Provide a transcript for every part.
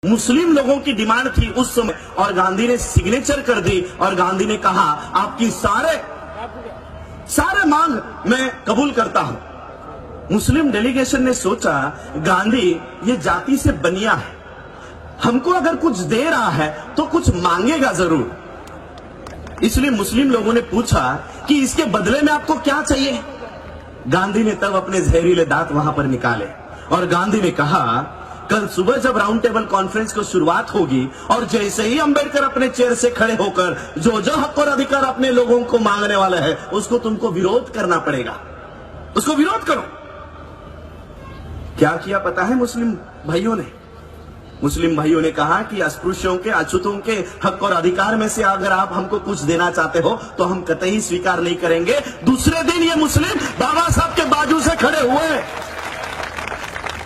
मुस्लिम लोगों की डिमांड थी उस समय, और गांधी ने सिग्नेचर कर दी और गांधी ने कहा आपकी सारे मांग मैं कबूल करता हूं। मुस्लिम डेलीगेशन ने सोचा गांधी ये जाति से बनिया है, हमको अगर कुछ दे रहा है तो कुछ मांगेगा जरूर। इसलिए मुस्लिम लोगों ने पूछा कि इसके बदले में आपको क्या चाहिए। गांधी ने तब अपने जहरीले दांत वहां पर निकाले और गांधी ने कहा कल सुबह जब राउंड टेबल कॉन्फ्रेंस की शुरुआत होगी और जैसे ही अंबेडकर अपने चेयर से खड़े होकर जो जो हक और अधिकार अपने लोगों को मांगने वाला है उसको तुमको विरोध करना पड़ेगा, उसको विरोध करो। क्या किया पता है मुस्लिम भाइयों ने? मुस्लिम भाइयों ने कहा कि अस्पृश्यों के, अछूतों के हक और अधिकार में से अगर आप हमको कुछ देना चाहते हो तो हम कतई स्वीकार नहीं करेंगे। दूसरे दिन ये मुस्लिम बाबा साहब के बाजू से खड़े हुए,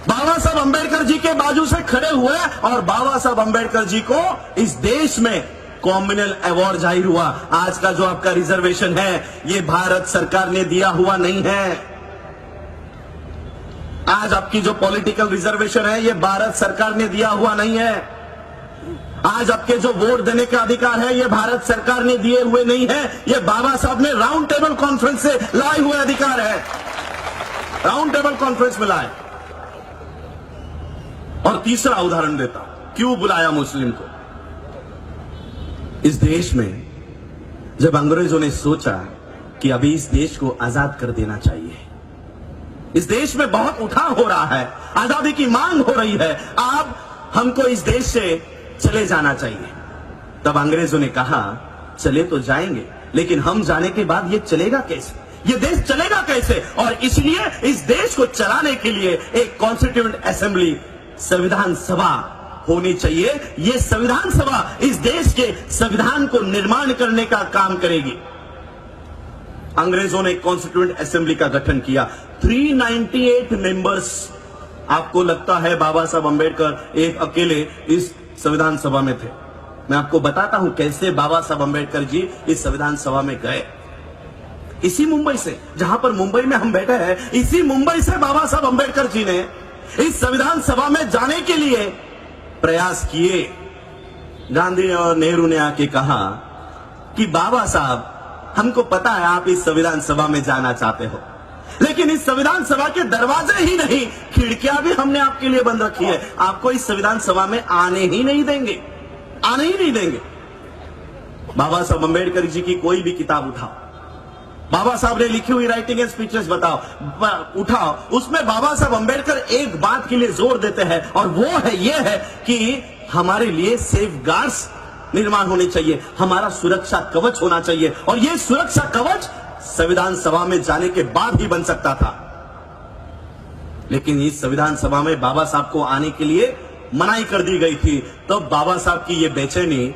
बाबा साहब अंबेडकर जी के बाजू से खड़े हुए और बाबा साहब अंबेडकर जी को इस देश में कॉम्युनल अवार्ड जाहिर हुआ। आज का जो आपका रिजर्वेशन है ये भारत सरकार ने दिया हुआ नहीं है। आज आपकी जो पॉलिटिकल रिजर्वेशन है ये भारत सरकार ने दिया हुआ नहीं है। आज आपके जो वोट देने का अधिकार है ये भारत सरकार ने दिए हुए नहीं है, ये बाबा साहब ने राउंड टेबल कॉन्फ्रेंस से लाए हुए अधिकार है, राउंड टेबल कॉन्फ्रेंस में लाए। और तीसरा उदाहरण देता हूं क्यों बुलाया मुस्लिम को। इस देश में जब अंग्रेजों ने सोचा कि अभी इस देश को आजाद कर देना चाहिए, इस देश में बहुत उठाव हो रहा है, आजादी की मांग हो रही है, अब हमको इस देश से चले जाना चाहिए, तब अंग्रेजों ने कहा चले तो जाएंगे लेकिन हम जाने के बाद ये चलेगा कैसे, ये देश चलेगा कैसे। और इसलिए इस देश को चलाने के लिए एक कॉन्स्टिट्यूएंट असेंबली, संविधान सभा होनी चाहिए। ये संविधान सभा इस देश के संविधान को निर्माण करने का काम करेगी। अंग्रेजों ने कॉन्स्टिट्यूएंट असेंबली का गठन किया, 398 मेंबर्स। आपको लगता है बाबा साहब अंबेडकर एक अकेले इस संविधान सभा में थे? मैं आपको बताता हूं कैसे बाबा साहब अंबेडकर जी इस संविधान सभा में गए। इसी मुंबई से, जहां पर मुंबई में हम बैठे हैं, इसी मुंबई से बाबा साहब अंबेडकर जी ने इस संविधान सभा में जाने के लिए प्रयास किए। गांधी और नेहरू ने आके कहा कि बाबा साहब हमको पता है आप इस संविधान सभा में जाना चाहते हो, लेकिन इस संविधान सभा के दरवाजे ही नहीं खिड़कियां भी हमने आपके लिए बंद रखी है, आपको इस संविधान सभा में आने ही नहीं देंगे, आने ही नहीं देंगे। बाबा साहब अंबेडकर जी की कोई भी किताब उठाओ, बाबा साहब ने लिखी हुई राइटिंग एंड स्पीचेस उठाओ, उसमें बाबा साहब अंबेडकर एक बात के लिए जोर देते हैं और वो है ये है कि हमारे लिए सेफ गार्ड्स निर्माण होने चाहिए, हमारा सुरक्षा कवच होना चाहिए। और ये सुरक्षा कवच संविधान सभा में जाने के बाद ही बन सकता था, लेकिन इस संविधान सभा में बाबा साहब को आने के लिए मनाही कर दी गई थी। तब बाबा साहब की ये बेचैनी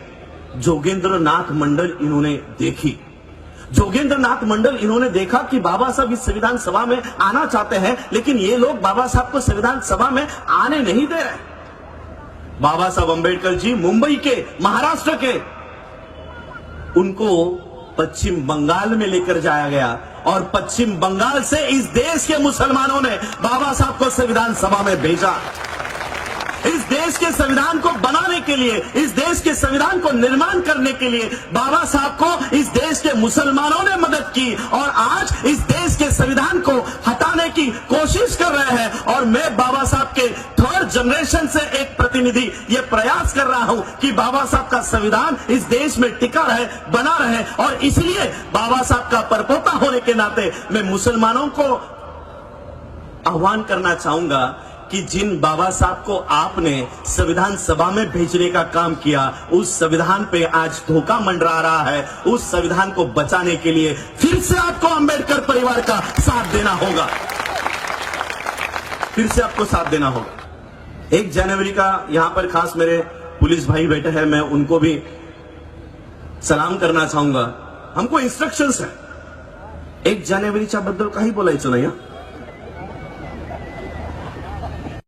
जोगेंद्र नाथ मंडल इन्होंने देखी। जोगेंद्र नाथ मंडल इन्होंने देखा कि बाबा साहब इस संविधान सभा में आना चाहते हैं, लेकिन ये लोग बाबा साहब को संविधान सभा में आने नहीं दे रहे। बाबा साहब अंबेडकर जी मुंबई के, महाराष्ट्र के, उनको पश्चिम बंगाल में लेकर जाया गया और पश्चिम बंगाल से इस देश के मुसलमानों ने बाबा साहब को संविधान सभा में भेजा। इस देश के संविधान को बनाने के लिए, इस देश के संविधान को निर्माण करने के लिए बाबा साहब को इस देश के मुसलमानों ने मदद की और आज इस देश के संविधान को हटाने की कोशिश कर रहे हैं। और मैं बाबा साहब के थर्ड जनरेशन से एक प्रतिनिधि ये प्रयास कर रहा हूं कि बाबा साहब का संविधान इस देश में टिका रहे, बना रहे। और इसलिए बाबा साहब का परपोता होने के नाते मैं मुसलमानों को आह्वान करना चाहूंगा कि जिन बाबा साहब को आपने संविधान सभा में भेजने का काम किया, उस संविधान पे आज धोखा मंडरा रहा है। उस संविधान को बचाने के लिए फिर से आपको अंबेडकर परिवार का साथ देना होगा, फिर से आपको साथ देना होगा। 1 जनवरी का यहां पर खास मेरे पुलिस भाई बैठे हैं, मैं उनको भी सलाम करना चाहूंगा। हमको इंस्ट्रक्शंस है, 1 जानेवारीच्या बद्दल काही बोलायचं नाही।